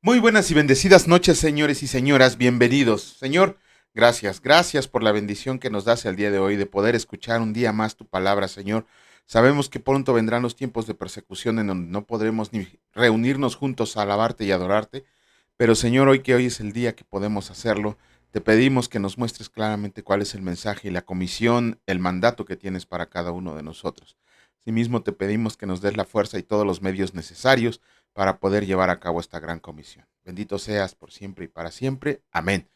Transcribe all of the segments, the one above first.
Muy buenas y bendecidas noches, señores y señoras, bienvenidos. Señor, gracias por la bendición que nos das el día de hoy de poder escuchar un día más tu palabra, Señor. Sabemos que pronto vendrán los tiempos de persecución en donde no podremos ni reunirnos juntos a alabarte y adorarte, pero Señor, hoy es el día que podemos hacerlo, te pedimos que nos muestres claramente cuál es el mensaje y la comisión, el mandato que tienes para cada uno de nosotros. Asimismo, te pedimos que nos des la fuerza y todos los medios necesarios para poder llevar a cabo esta gran comisión. Bendito seas por siempre y para siempre. Amén.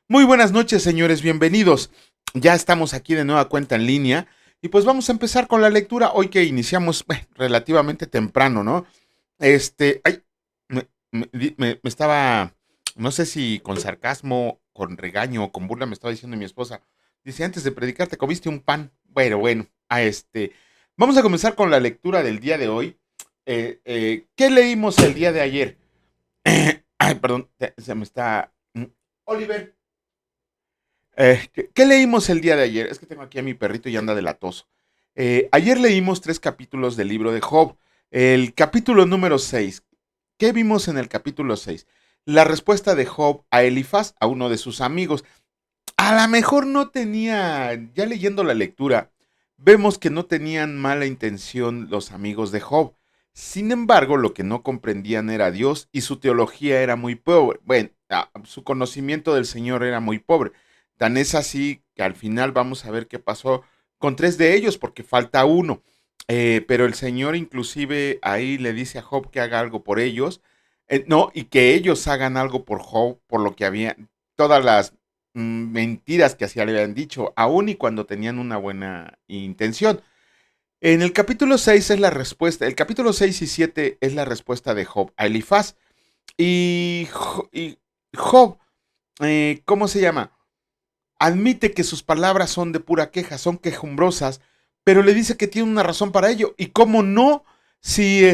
Muy buenas noches, señores, bienvenidos. Ya estamos aquí de nueva cuenta en línea y pues vamos a empezar con la lectura hoy que iniciamos relativamente temprano, ¿no? Ay, me estaba, no sé si con sarcasmo, con regaño o con burla me estaba diciendo mi esposa. Dice, antes de predicar, ¿te comiste un pan? Bueno, vamos a comenzar con la lectura del día de hoy. ¿Qué leímos el día de ayer? Ay, perdón, se me está... Oliver, ¿qué leímos el día de ayer? Es que tengo aquí a mi perrito y anda de latoso. Ayer leímos 3 capítulos del libro de Job. El capítulo número 6. ¿Qué vimos en el capítulo 6? La respuesta de Job a Elifaz, a uno de sus amigos. A lo mejor no tenía, ya leyendo la lectura, vemos que no tenían mala intención los amigos de Job. Sin embargo, lo que no comprendían era Dios y su teología era muy pobre. Bueno, su conocimiento del Señor era muy pobre. Tan es así que al final vamos a ver qué pasó con 3 de ellos, porque falta uno. Pero el Señor inclusive ahí le dice a Job que haga algo por ellos. No, y que ellos hagan algo por Job, por lo que había, todas las mentiras que así le habían dicho, aun y cuando tenían una buena intención. En el capítulo 6 es la respuesta, el capítulo 6 y 7 es la respuesta de Job a Elifaz. Y Job, ¿cómo se llama? Admite que sus palabras son de pura queja, son quejumbrosas, pero le dice que tiene una razón para ello. ¿Y cómo no? Si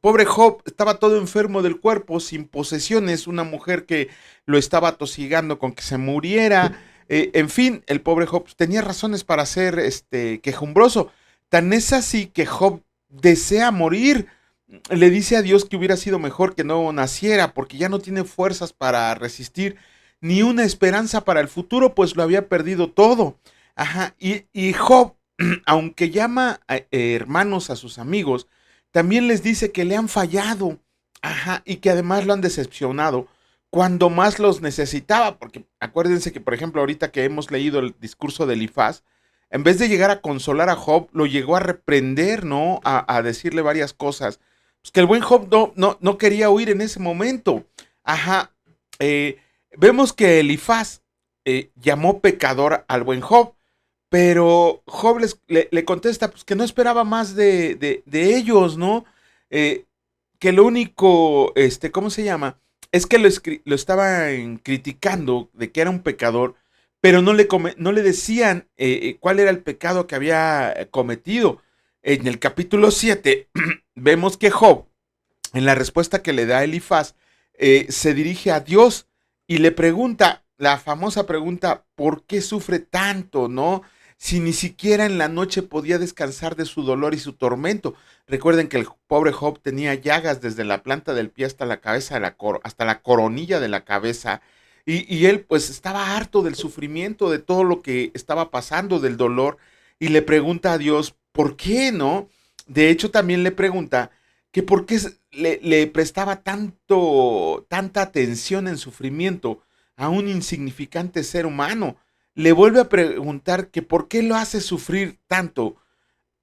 pobre Job estaba todo enfermo del cuerpo, sin posesiones, una mujer que lo estaba atosigando con que se muriera, en fin, el pobre Job tenía razones para ser quejumbroso. Tan es así que Job desea morir. Le dice a Dios que hubiera sido mejor que no naciera, porque ya no tiene fuerzas para resistir ni una esperanza para el futuro, pues lo había perdido todo. Ajá, y Job, aunque llama hermanos a sus amigos, también les dice que le han fallado, ajá, y que además lo han decepcionado cuando más los necesitaba, porque acuérdense que, por ejemplo, ahorita que hemos leído el discurso de Elifaz, en vez de llegar a consolar a Job, lo llegó a reprender, ¿no? A decirle varias cosas. Pues que el buen Job no quería oír en ese momento. Ajá. Eh, Vemos que Elifaz llamó pecador al buen Job, pero Job le contesta pues, que no esperaba más de ellos, ¿no? Eh, que lo único, ¿cómo se llama? Es que lo estaban criticando de que era un pecador, pero no le decían cuál era el pecado que había cometido. En el capítulo 7 vemos que Job, en la respuesta que le da Elifaz, se dirige a Dios y le pregunta la famosa pregunta, ¿por qué sufre tanto, no? Si ni siquiera en la noche podía descansar de su dolor y su tormento. Recuerden que el pobre Job tenía llagas desde la planta del pie hasta la cabeza, hasta la coronilla de la cabeza. Y él pues estaba harto del sufrimiento, de todo lo que estaba pasando, del dolor. Y le pregunta a Dios, ¿por qué no? De hecho, también le pregunta que por qué le prestaba tanta atención en sufrimiento a un insignificante ser humano. Le vuelve a preguntar que por qué lo hace sufrir tanto,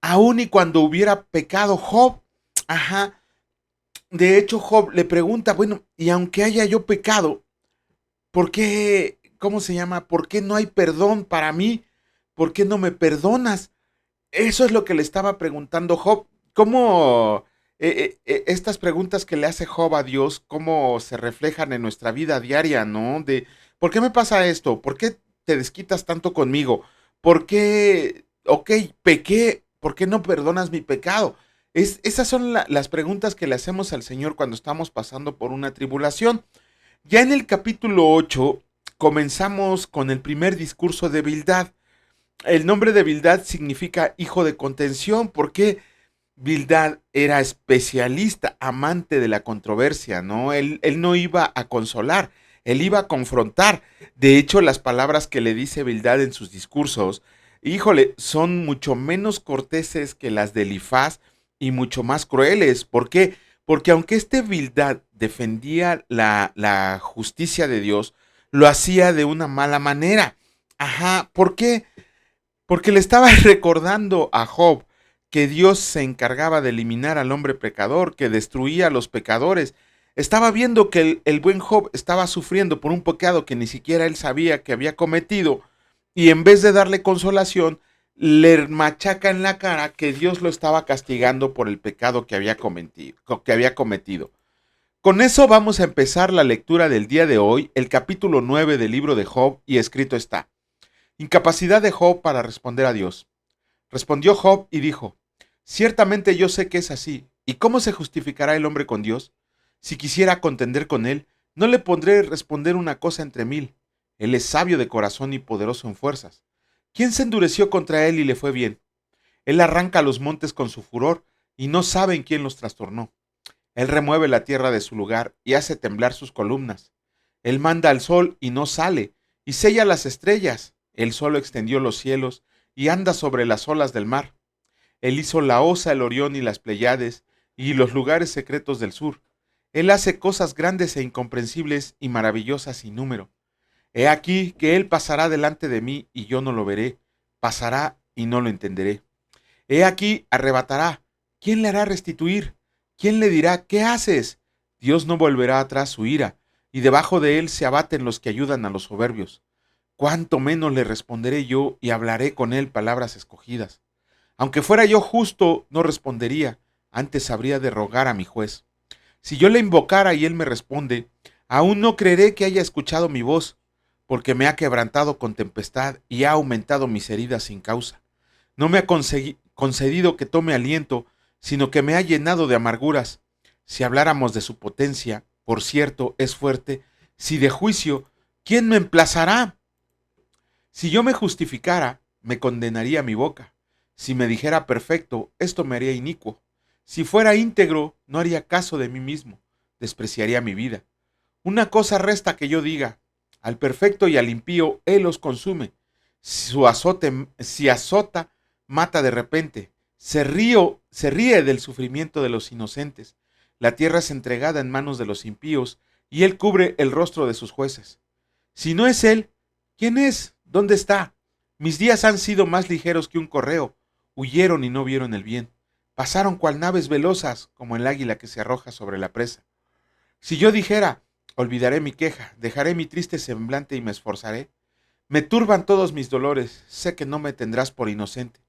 aun y cuando hubiera pecado Job. Ajá. De hecho, Job le pregunta, bueno, y aunque haya yo pecado, ¿por qué, cómo se llama? ¿Por qué no hay perdón para mí? ¿Por qué no me perdonas? Eso es lo que le estaba preguntando Job. ¿Cómo estas preguntas que le hace Job a Dios, cómo se reflejan en nuestra vida diaria, ¿no? De, ¿por qué me pasa esto? ¿Por qué te desquitas tanto conmigo? ¿Por qué, ok, pequé? ¿Por qué no perdonas mi pecado? Esas son las preguntas que le hacemos al Señor cuando estamos pasando por una tribulación. Ya en el capítulo 8 comenzamos con el primer discurso de Bildad. El nombre de Bildad significa hijo de contención. ¿Por qué? Bildad era especialista, amante de la controversia, ¿no? Él no iba a consolar, él iba a confrontar. De hecho, las palabras que le dice Bildad en sus discursos, híjole, son mucho menos corteses que las de Elifaz y mucho más crueles. ¿Por qué? Porque aunque este Bildad defendía la justicia de Dios, lo hacía de una mala manera. Ajá, ¿por qué? Porque le estaba recordando a Job que Dios se encargaba de eliminar al hombre pecador, que destruía a los pecadores. Estaba viendo que el buen Job estaba sufriendo por un pecado que ni siquiera él sabía que había cometido, y en vez de darle consolación, le machaca en la cara que Dios lo estaba castigando por el pecado que había cometido. Con eso vamos a empezar la lectura del día de hoy, el capítulo 9 del libro de Job, y escrito está: Incapacidad de Job para responder a Dios. Respondió Job y dijo: Ciertamente yo sé que es así. ¿Y cómo se justificará el hombre con Dios? Si quisiera contender con él, no le pondré responder una cosa entre mil. Él es sabio de corazón y poderoso en fuerzas. ¿Quién se endureció contra él y le fue bien? Él arranca los montes con su furor y no sabe en quién los trastornó. Él remueve la tierra de su lugar y hace temblar sus columnas. Él manda al sol y no sale, y sella las estrellas. Él solo extendió los cielos y anda sobre las olas del mar. Él hizo la Osa, el Orión y las Pleiades, y los lugares secretos del sur. Él hace cosas grandes e incomprensibles y maravillosas sin número. He aquí que Él pasará delante de mí y yo no lo veré, pasará y no lo entenderé. He aquí arrebatará. ¿Quién le hará restituir? ¿Quién le dirá, qué haces? Dios no volverá atrás su ira, y debajo de él se abaten los que ayudan a los soberbios. Cuánto menos le responderé yo y hablaré con él palabras escogidas. Aunque fuera yo justo, no respondería, antes habría de rogar a mi juez. Si yo le invocara y él me responde, aún no creeré que haya escuchado mi voz, porque me ha quebrantado con tempestad y ha aumentado mis heridas sin causa. No me ha concedido que tome aliento, sino que me ha llenado de amarguras. Si habláramos de su potencia, por cierto, es fuerte. Si de juicio, ¿quién me emplazará? Si yo me justificara, me condenaría mi boca. Si me dijera perfecto, esto me haría inicuo. Si fuera íntegro, no haría caso de mí mismo, despreciaría mi vida. Una cosa resta que yo diga: al perfecto y al impío él los consume. Si azota, mata de repente. Se ríe del sufrimiento de los inocentes. La tierra es entregada en manos de los impíos, y él cubre el rostro de sus jueces. Si no es él, ¿quién es? ¿Dónde está? Mis días han sido más ligeros que un correo. Huyeron y no vieron el bien. Pasaron cual naves velozas, como el águila que se arroja sobre la presa. Si yo dijera: olvidaré mi queja, dejaré mi triste semblante y me esforzaré. Me turban todos mis dolores, sé que no me tendrás por inocente.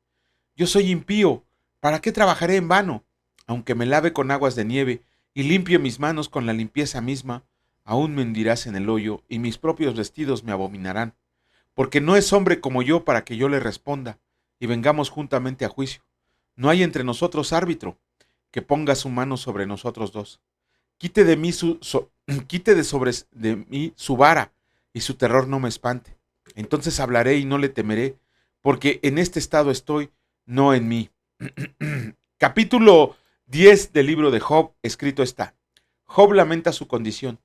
Yo soy impío, ¿para qué trabajaré en vano? Aunque me lave con aguas de nieve y limpie mis manos con la limpieza misma, aún me hundirás en el hoyo y mis propios vestidos me abominarán. Porque no es hombre como yo para que yo le responda y vengamos juntamente a juicio. No hay entre nosotros árbitro que ponga su mano sobre nosotros dos. Quite de mí quite de mí su vara y su terror no me espante. Entonces hablaré y no le temeré, porque en este estado estoy, no en mí. Capítulo 10 del libro de Job, escrito está: Job lamenta su condición.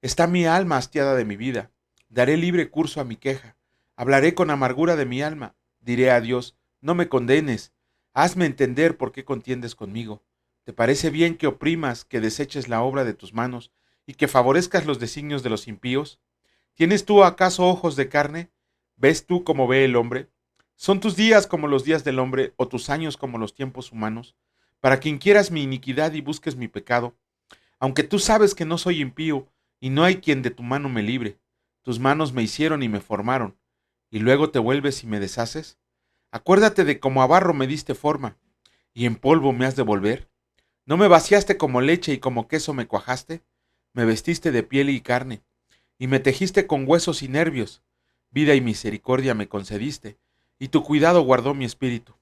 Está mi alma hastiada de mi vida. Daré libre curso a mi queja. Hablaré con amargura de mi alma. Diré a Dios: no me condenes. Hazme entender por qué contiendes conmigo. ¿Te parece bien que oprimas, que deseches la obra de tus manos y que favorezcas los designios de los impíos? ¿Tienes tú acaso ojos de carne? ¿Ves tú como ve el hombre? ¿Son tus días como los días del hombre o tus años como los tiempos humanos? Para que inquieras mi iniquidad y busques mi pecado, aunque tú sabes que no soy impío y no hay quien de tu mano me libre. Tus manos me hicieron y me formaron, y luego te vuelves y me deshaces. Acuérdate de cómo a barro me diste forma, y en polvo me has de volver. ¿No me vaciaste como leche y como queso me cuajaste? Me vestiste de piel y carne, y me tejiste con huesos y nervios. Vida y misericordia me concediste, y tu cuidado guardó mi espíritu.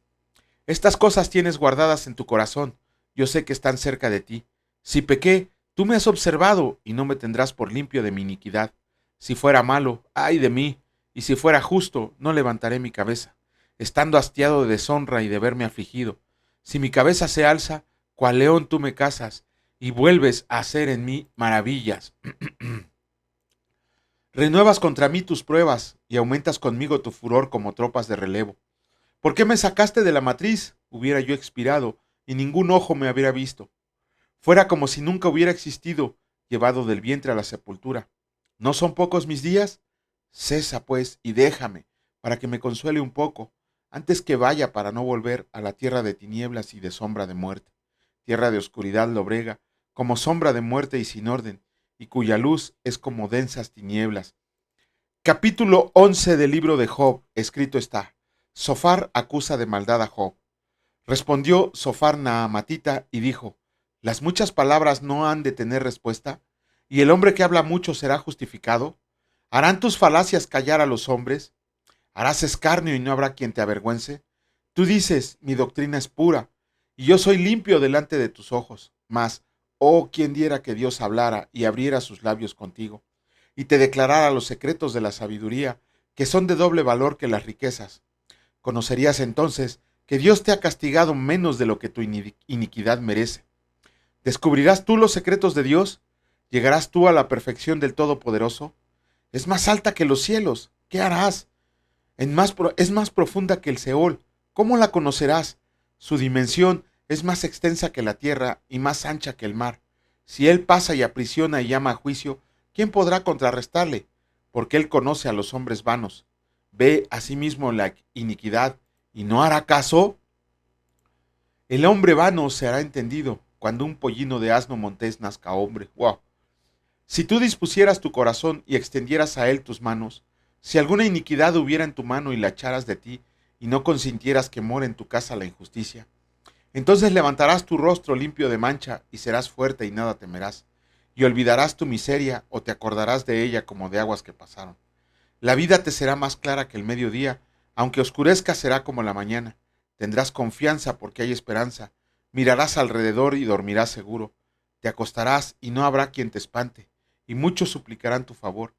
Estas cosas tienes guardadas en tu corazón, yo sé que están cerca de ti. Si pequé, tú me has observado, y no me tendrás por limpio de mi iniquidad. Si fuera malo, ay de mí, y si fuera justo, no levantaré mi cabeza, estando hastiado de deshonra y de verme afligido. Si mi cabeza se alza, cual león tú me cazas, y vuelves a hacer en mí maravillas. Renuevas contra mí tus pruebas, y aumentas conmigo tu furor como tropas de relevo. ¿Por qué me sacaste de la matriz? Hubiera yo expirado, y ningún ojo me hubiera visto. Fuera como si nunca hubiera existido, llevado del vientre a la sepultura. ¿No son pocos mis días? Cesa, pues, y déjame, para que me consuele un poco, antes que vaya para no volver a la tierra de tinieblas y de sombra de muerte, tierra de oscuridad lobrega, como sombra de muerte y sin orden, y cuya luz es como densas tinieblas. Capítulo 11 del libro de Job, escrito está: Sofar acusa de maldad a Job. Respondió Sofar Naamatita y dijo: ¿Las muchas palabras no han de tener respuesta? ¿Y el hombre que habla mucho será justificado? ¿Harán tus falacias callar a los hombres? ¿Harás escarnio y no habrá quien te avergüence? Tú dices: mi doctrina es pura, y yo soy limpio delante de tus ojos. Mas, oh, quien diera que Dios hablara y abriera sus labios contigo, y te declarara los secretos de la sabiduría, que son de doble valor que las riquezas. Conocerías entonces que Dios te ha castigado menos de lo que tu iniquidad merece. ¿Descubrirás tú los secretos de Dios? ¿Llegarás tú a la perfección del Todopoderoso? Es más alta que los cielos. ¿Qué harás? Es más profunda que el Seol. ¿Cómo la conocerás? Su dimensión es más extensa que la tierra y más ancha que el mar. Si Él pasa y aprisiona y llama a juicio, ¿quién podrá contrarrestarle? Porque Él conoce a los hombres vanos. Ve asimismo la iniquidad y no hará caso. El hombre vano se hará entendido cuando un pollino de asno montés nazca hombre. Wow. Si tú dispusieras tu corazón y extendieras a él tus manos, si alguna iniquidad hubiera en tu mano y la echaras de ti, y no consintieras que more en tu casa la injusticia, entonces levantarás tu rostro limpio de mancha y serás fuerte y nada temerás, y olvidarás tu miseria o te acordarás de ella como de aguas que pasaron. La vida te será más clara que el mediodía, aunque oscurezca será como la mañana. Tendrás confianza porque hay esperanza. Mirarás alrededor y dormirás seguro. Te acostarás y no habrá quien te espante, y muchos suplicarán tu favor,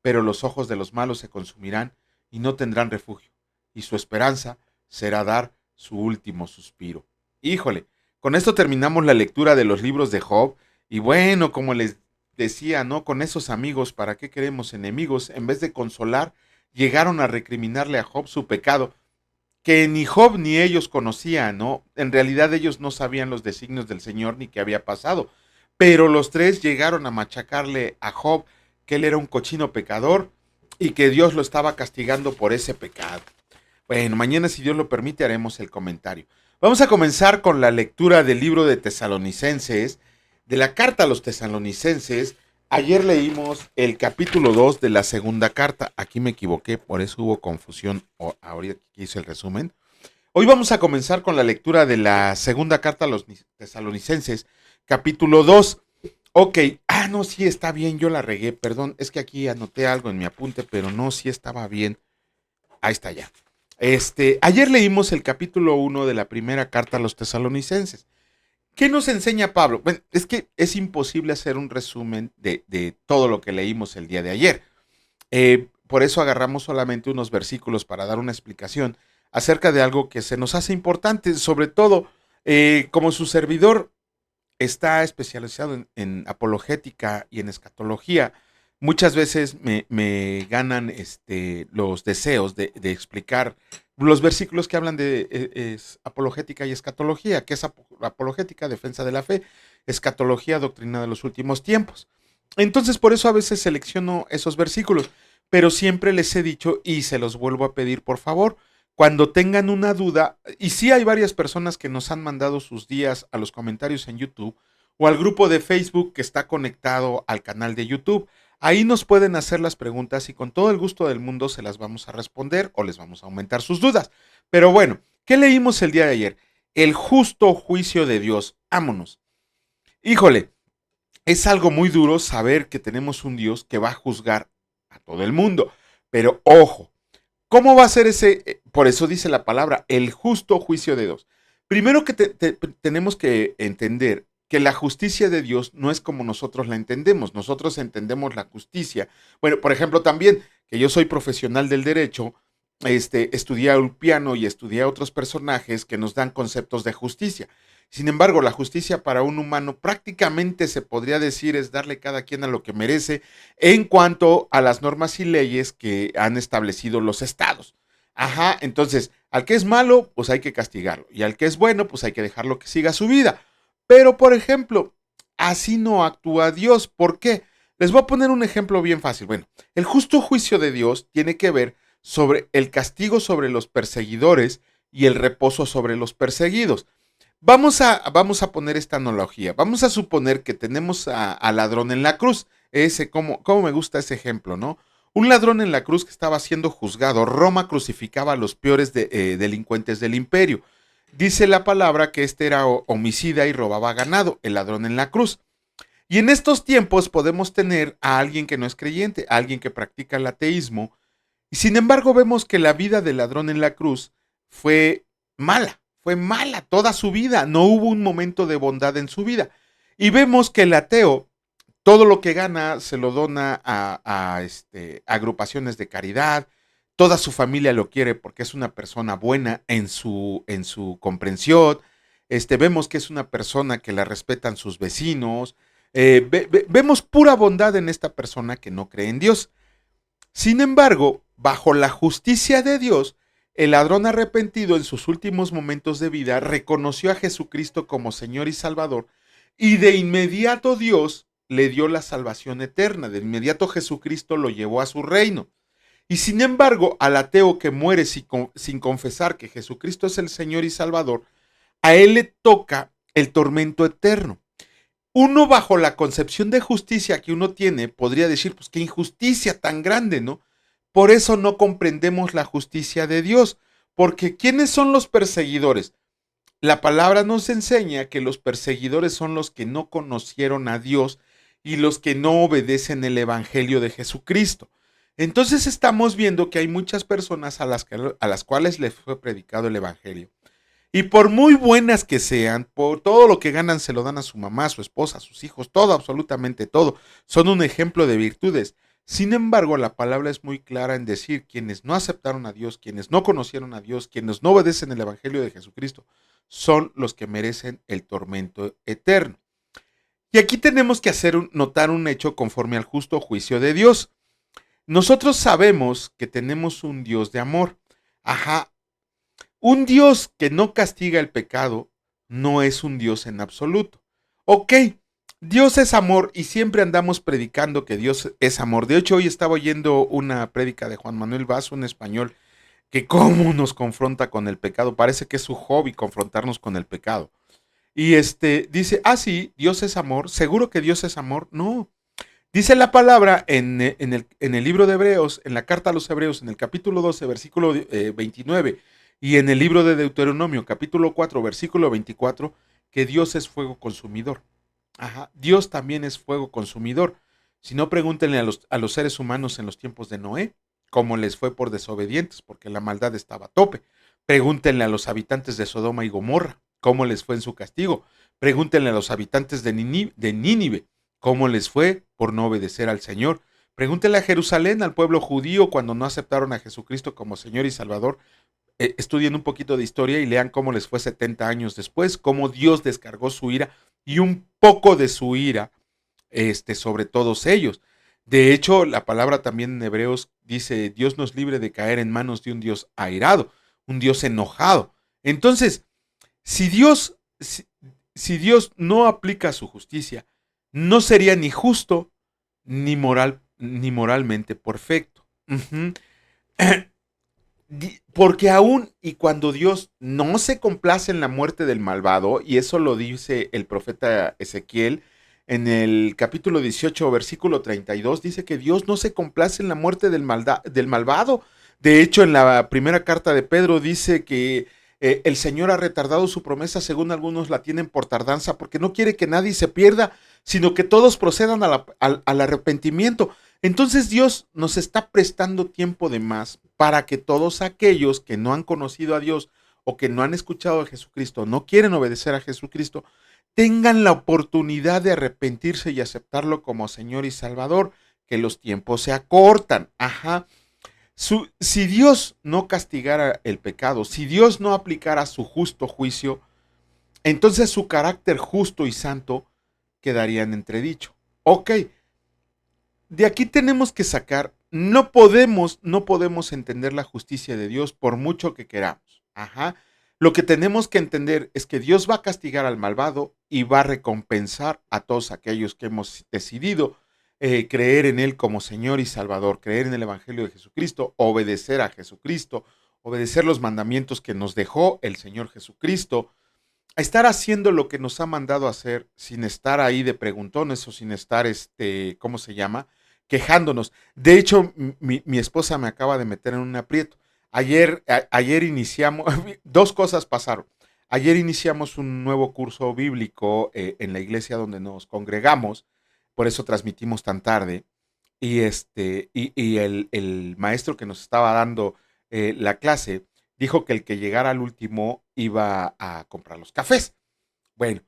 pero los ojos de los malos se consumirán y no tendrán refugio, y su esperanza será dar su último suspiro. Híjole, con esto terminamos la lectura de los libros de Job, y bueno, como les decía, ¿no? Con esos amigos, ¿para qué queremos enemigos? En vez de consolar, llegaron a recriminarle a Job su pecado, que ni Job ni ellos conocían, ¿no? En realidad ellos no sabían los designios del Señor ni qué había pasado, pero los tres llegaron a machacarle a Job que él era un cochino pecador y que Dios lo estaba castigando por ese pecado. Bueno, mañana, si Dios lo permite, haremos el comentario. Vamos a comenzar con la lectura del libro de Tesalonicenses, de la carta a los tesalonicenses. Ayer leímos el capítulo 2 de la segunda carta. Aquí me equivoqué, por eso hubo confusión. Ahorita que hice el resumen. Hoy vamos a comenzar con la lectura de la segunda carta a los tesalonicenses, capítulo 2. Ok, no, sí está bien, yo la regué, perdón, es que aquí anoté algo en mi apunte, pero no, sí estaba bien. Ahí está ya. Ayer leímos el capítulo 1 de la primera carta a los tesalonicenses. ¿Qué nos enseña Pablo? Bueno, es que es imposible hacer un resumen de todo lo que leímos el día de ayer. Por eso agarramos solamente unos versículos para dar una explicación acerca de algo que se nos hace importante, sobre todo como su servidor está especializado en apologética y en escatología. Muchas veces me ganan los deseos de explicar los versículos que hablan de apologética y escatología, que es apologética, defensa de la fe, escatología, doctrina de los últimos tiempos. Entonces, por eso a veces selecciono esos versículos, pero siempre les he dicho y se los vuelvo a pedir, por favor, cuando tengan una duda, y sí hay varias personas que nos han mandado sus días a los comentarios en YouTube o al grupo de Facebook que está conectado al canal de YouTube. Ahí nos pueden hacer las preguntas y con todo el gusto del mundo se las vamos a responder o les vamos a aumentar sus dudas. Pero bueno, ¿qué leímos el día de ayer? El justo juicio de Dios. Vámonos. Híjole, es algo muy duro saber que tenemos un Dios que va a juzgar a todo el mundo. Pero ojo, ¿cómo va a ser ese? Por eso dice la palabra, el justo juicio de Dios. Primero que tenemos que entender que la justicia de Dios no es como nosotros la entendemos. Nosotros entendemos la justicia. Bueno, por ejemplo, también que yo soy profesional del derecho estudié a Ulpiano y estudié a otros personajes que nos dan conceptos de justicia. Sin embargo, la justicia para un humano prácticamente se podría decir es darle cada quien a lo que merece en cuanto a las normas y leyes que han establecido los estados. Ajá, entonces, al que es malo, pues hay que castigarlo. Y al que es bueno, pues hay que dejarlo que siga su vida. Pero, por ejemplo, así no actúa Dios. ¿Por qué? Les voy a poner un ejemplo bien fácil. Bueno, el justo juicio de Dios tiene que ver sobre el castigo sobre los perseguidores y el reposo sobre los perseguidos. Vamos a poner esta analogía. Vamos a suponer que tenemos al ladrón en la cruz. Cómo me gusta ese ejemplo, ¿no? Un ladrón en la cruz que estaba siendo juzgado. Roma crucificaba a los peores delincuentes del imperio. Dice la palabra que este era homicida y robaba ganado, el ladrón en la cruz. Y en estos tiempos podemos tener a alguien que no es creyente, a alguien que practica el ateísmo, y sin embargo vemos que la vida del ladrón en la cruz fue mala toda su vida, no hubo un momento de bondad en su vida. Y vemos que el ateo, todo lo que gana se lo dona a agrupaciones de caridad, toda su familia lo quiere porque es una persona buena en su comprensión, vemos que es una persona que la respetan sus vecinos, vemos pura bondad en esta persona que no cree en Dios. Sin embargo, bajo la justicia de Dios, el ladrón arrepentido en sus últimos momentos de vida reconoció a Jesucristo como Señor y Salvador y de inmediato Dios le dio la salvación eterna, de inmediato Jesucristo lo llevó a su reino. Y sin embargo, al ateo que muere sin confesar que Jesucristo es el Señor y Salvador, a él le toca el tormento eterno. Uno bajo la concepción de justicia que uno tiene podría decir, pues qué injusticia tan grande, ¿no? Por eso no comprendemos la justicia de Dios, porque ¿quiénes son los perseguidores? La palabra nos enseña que los perseguidores son los que no conocieron a Dios y los que no obedecen el Evangelio de Jesucristo. Entonces estamos viendo que hay muchas personas a las cuales les fue predicado el Evangelio. Y por muy buenas que sean, por todo lo que ganan se lo dan a su mamá, a su esposa, a sus hijos, todo, absolutamente todo. Son un ejemplo de virtudes. Sin embargo, la palabra es muy clara en decir quienes no aceptaron a Dios, quienes no conocieron a Dios, quienes no obedecen el Evangelio de Jesucristo, son los que merecen el tormento eterno. Y aquí tenemos que notar un hecho conforme al justo juicio de Dios. Nosotros sabemos que tenemos un Dios de amor. Ajá, un Dios que no castiga el pecado no es un Dios en absoluto. Ok, Dios es amor y siempre andamos predicando que Dios es amor. De hecho, hoy estaba oyendo una prédica de Juan Manuel Vaz, un español, que cómo nos confronta con el pecado. Parece que es su hobby confrontarnos con el pecado. Y dice, sí, Dios es amor. ¿Seguro que Dios es amor? No. Dice la palabra en el libro de Hebreos, en la carta a los Hebreos, en el capítulo 12, versículo 29, y en el libro de Deuteronomio, capítulo 4, versículo 24, que Dios es fuego consumidor. Ajá, Dios también es fuego consumidor. Si no, pregúntenle a los seres humanos en los tiempos de Noé, cómo les fue por desobedientes, porque la maldad estaba a tope. Pregúntenle a los habitantes de Sodoma y Gomorra, cómo les fue en su castigo. Pregúntenle a los habitantes de Nínive, cómo les fue por no obedecer al Señor. Pregúntenle a Jerusalén, al pueblo judío, cuando no aceptaron a Jesucristo como Señor y Salvador. Estudien un poquito de historia y lean cómo les fue 70 años después, cómo Dios descargó su ira y un poco de su ira sobre todos ellos. De hecho, la palabra también en Hebreos dice, Dios nos libre de caer en manos de un Dios airado, un Dios enojado. Entonces, si Dios, si Dios no aplica su justicia, no sería ni justo ni moralmente perfecto. Uh-huh. Porque aún y cuando Dios no se complace en la muerte del malvado, y eso lo dice el profeta Ezequiel en el capítulo 18, versículo 32, dice que Dios no se complace en la muerte del malvado. De hecho, en la primera carta de Pedro dice que el Señor ha retardado su promesa, según algunos la tienen por tardanza, porque no quiere que nadie se pierda, sino que todos procedan al arrepentimiento. Entonces Dios nos está prestando tiempo de más para que todos aquellos que no han conocido a Dios o que no han escuchado a Jesucristo, no quieren obedecer a Jesucristo, tengan la oportunidad de arrepentirse y aceptarlo como Señor y Salvador, que los tiempos se acortan. Ajá. Si Dios no castigara el pecado, si Dios no aplicara su justo juicio, entonces su carácter justo y santo quedaría en entredicho. Ok, de aquí tenemos que sacar, no podemos entender la justicia de Dios por mucho que queramos. Ajá. Lo que tenemos que entender es que Dios va a castigar al malvado y va a recompensar a todos aquellos que hemos decidido creer en Él como Señor y Salvador, creer en el Evangelio de Jesucristo, obedecer a Jesucristo, obedecer los mandamientos que nos dejó el Señor Jesucristo, a estar haciendo lo que nos ha mandado a hacer sin estar ahí de preguntones o sin estar, ¿cómo se llama? Quejándonos. De hecho, mi esposa me acaba de meter en un aprieto. Ayer iniciamos, dos cosas pasaron. Ayer iniciamos un nuevo curso bíblico en la iglesia donde nos congregamos, por eso transmitimos tan tarde. Y el maestro que nos estaba dando la clase dijo que el que llegara al último iba a comprar los cafés. Bueno,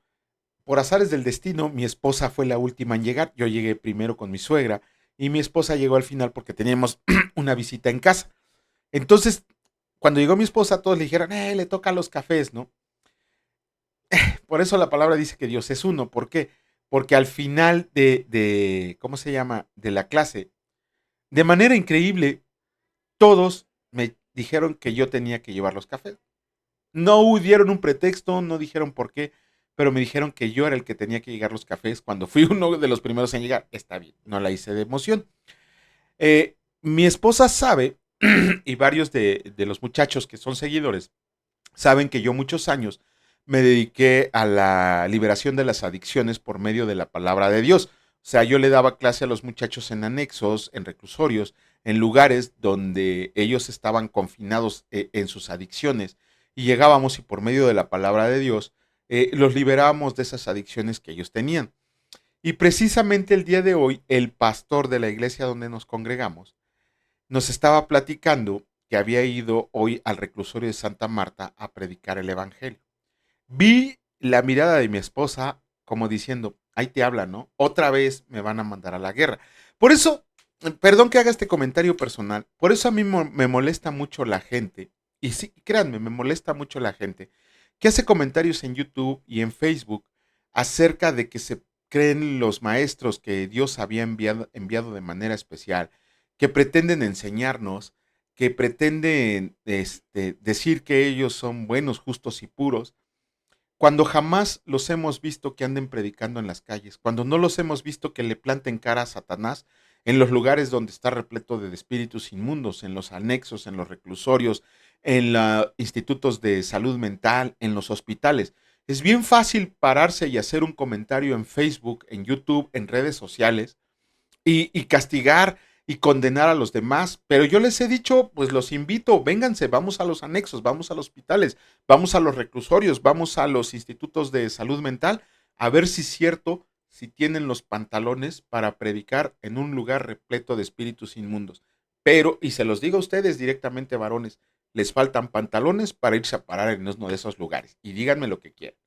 por azares del destino, mi esposa fue la última en llegar. Yo llegué primero con mi suegra y mi esposa llegó al final porque teníamos una visita en casa. Entonces, cuando llegó mi esposa, todos le dijeron, le toca los cafés, ¿no? Por eso la palabra dice que Dios es uno. ¿Por qué? Porque al final ¿cómo se llama? De la clase, de manera increíble, todos me dijeron que yo tenía que llevar los cafés. No dieron un pretexto, no dijeron por qué, pero me dijeron que yo era el que tenía que llegar los cafés cuando fui uno de los primeros en llegar. Está bien, no la hice de emoción. Mi esposa sabe, y varios de los muchachos que son seguidores, saben que yo muchos años me dediqué a la liberación de las adicciones por medio de la palabra de Dios. O sea, yo le daba clase a los muchachos en anexos, en reclusorios, en lugares donde ellos estaban confinados en sus adicciones y llegábamos y por medio de la palabra de Dios los liberábamos de esas adicciones que ellos tenían. Y precisamente el día de hoy, el pastor de la iglesia donde nos congregamos nos estaba platicando que había ido hoy al reclusorio de Santa Marta a predicar el Evangelio. Vi la mirada de mi esposa como diciendo, ahí te habla, ¿no? Otra vez me van a mandar a la guerra. Por eso, perdón que haga este comentario personal, por eso a mí me molesta mucho la gente, y sí, créanme, me molesta mucho la gente, que hace comentarios en YouTube y en Facebook acerca de que se creen los maestros que Dios había enviado de manera especial, que pretenden enseñarnos, que pretenden decir que ellos son buenos, justos y puros, cuando jamás los hemos visto que anden predicando en las calles, cuando no los hemos visto que le planten cara a Satanás en los lugares donde está repleto de espíritus inmundos, en los anexos, en los reclusorios, en los institutos de salud mental, en los hospitales. Es bien fácil pararse y hacer un comentario en Facebook, en YouTube, en redes sociales y castigar y condenar a los demás. Pero yo les he dicho, pues los invito, vénganse, vamos a los anexos, vamos a los hospitales, vamos a los reclusorios, vamos a los institutos de salud mental, a ver si es cierto, si tienen los pantalones para predicar en un lugar repleto de espíritus inmundos. Pero, y se los digo a ustedes directamente, varones, les faltan pantalones para irse a parar en uno de esos lugares. Y díganme lo que quieran.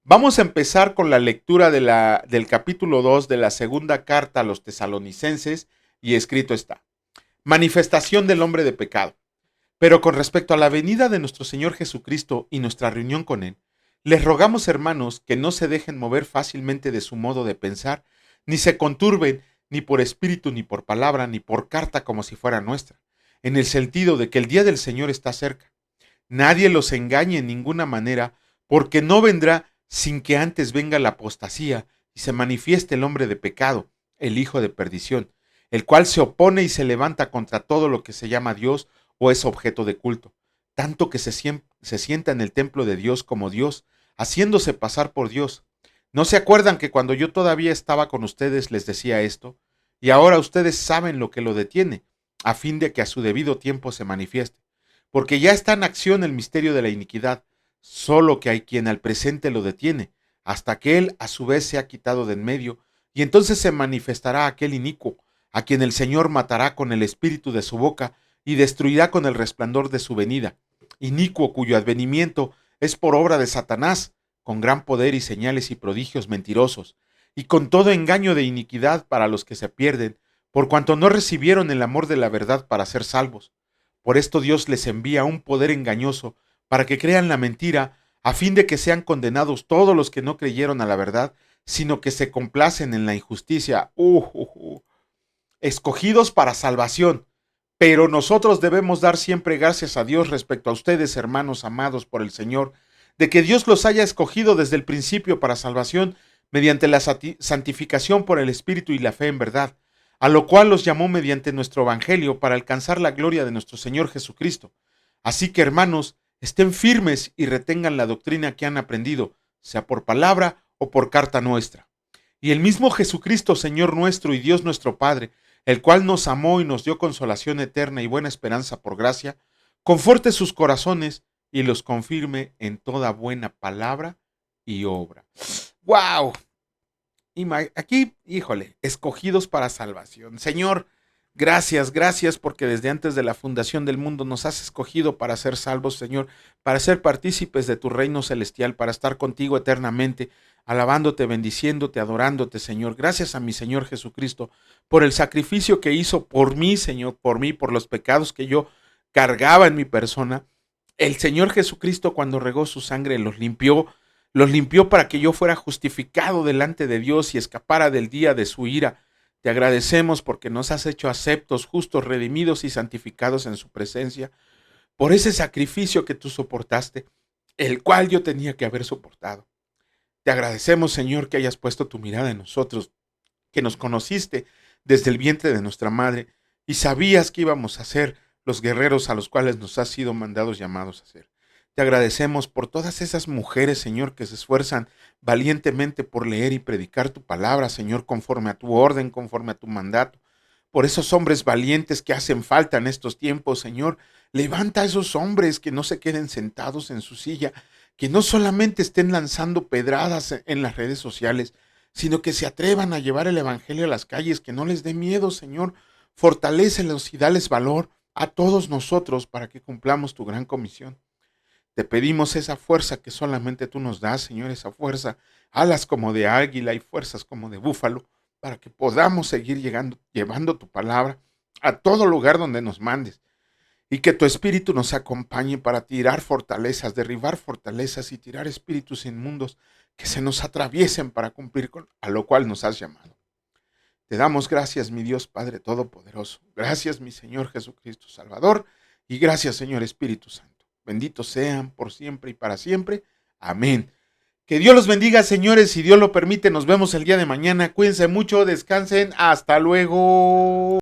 Vamos a empezar con la lectura del capítulo 2 de la segunda carta a los tesalonicenses, y escrito está: manifestación del hombre de pecado. Pero con respecto a la venida de nuestro Señor Jesucristo y nuestra reunión con Él, les rogamos, hermanos, que no se dejen mover fácilmente de su modo de pensar, ni se conturben ni por espíritu, ni por palabra, ni por carta como si fuera nuestra, en el sentido de que el día del Señor está cerca. Nadie los engañe en ninguna manera, porque no vendrá sin que antes venga la apostasía y se manifieste el hombre de pecado, el hijo de perdición, el cual se opone y se levanta contra todo lo que se llama Dios o es objeto de culto, tanto que se sienta en el templo de Dios como Dios, haciéndose pasar por Dios. ¿No se acuerdan que cuando yo todavía estaba con ustedes les decía esto? Y ahora ustedes saben lo que lo detiene, a fin de que a su debido tiempo se manifieste. Porque ya está en acción el misterio de la iniquidad, solo que hay quien al presente lo detiene, hasta que él a su vez se ha quitado de en medio, y entonces se manifestará aquel inicuo, a quien el Señor matará con el espíritu de su boca y destruirá con el resplandor de su venida. Inicuo cuyo advenimiento es por obra de Satanás, con gran poder y señales y prodigios mentirosos, y con todo engaño de iniquidad para los que se pierden, por cuanto no recibieron el amor de la verdad para ser salvos. Por esto Dios les envía un poder engañoso para que crean la mentira, a fin de que sean condenados todos los que no creyeron a la verdad, sino que se complacen en la injusticia. Escogidos para salvación. Pero nosotros debemos dar siempre gracias a Dios respecto a ustedes, hermanos amados por el Señor, de que Dios los haya escogido desde el principio para salvación mediante la santificación por el Espíritu y la fe en verdad, a lo cual los llamó mediante nuestro Evangelio para alcanzar la gloria de nuestro Señor Jesucristo. Así que, hermanos, estén firmes y retengan la doctrina que han aprendido, sea por palabra o por carta nuestra. Y el mismo Jesucristo, Señor nuestro y Dios nuestro Padre, el cual nos amó y nos dio consolación eterna y buena esperanza por gracia, conforte sus corazones y los confirme en toda buena palabra y obra. ¡Wow! Aquí, híjole, escogidos para salvación. Señor, gracias porque desde antes de la fundación del mundo nos has escogido para ser salvos, Señor, para ser partícipes de tu reino celestial, para estar contigo eternamente, alabándote, bendiciéndote, adorándote, Señor. Gracias a mi Señor Jesucristo por el sacrificio que hizo por mí, Señor, por mí, por los pecados que yo cargaba en mi persona. El Señor Jesucristo, cuando regó su sangre, los limpió para que yo fuera justificado delante de Dios y escapara del día de su ira. Te agradecemos porque nos has hecho aceptos, justos, redimidos y santificados en su presencia, por ese sacrificio que tú soportaste, el cual yo tenía que haber soportado. Te agradecemos, Señor, que hayas puesto tu mirada en nosotros, que nos conociste desde el vientre de nuestra madre y sabías que íbamos a ser los guerreros a los cuales nos has sido mandados, llamados a ser. Te agradecemos por todas esas mujeres, Señor, que se esfuerzan valientemente por leer y predicar tu palabra, Señor, conforme a tu orden, conforme a tu mandato. Por esos hombres valientes que hacen falta en estos tiempos, Señor. Levanta a esos hombres que no se queden sentados en su silla, que no solamente estén lanzando pedradas en las redes sociales, sino que se atrevan a llevar el evangelio a las calles, que no les dé miedo, Señor. Fortalécelos y dales valor a todos nosotros para que cumplamos tu gran comisión. Te pedimos esa fuerza que solamente tú nos das, Señor, esa fuerza, alas como de águila y fuerzas como de búfalo, para que podamos seguir llevando tu palabra a todo lugar donde nos mandes. Y que tu espíritu nos acompañe para tirar fortalezas, derribar fortalezas y tirar espíritus inmundos que se nos atraviesen para cumplir con a lo cual nos has llamado. Te damos gracias, mi Dios Padre Todopoderoso. Gracias, mi Señor Jesucristo Salvador. Y gracias, Señor Espíritu Santo. Benditos sean por siempre y para siempre. Amén. Que Dios los bendiga, señores. Si Dios lo permite, nos vemos el día de mañana. Cuídense mucho, descansen. Hasta luego.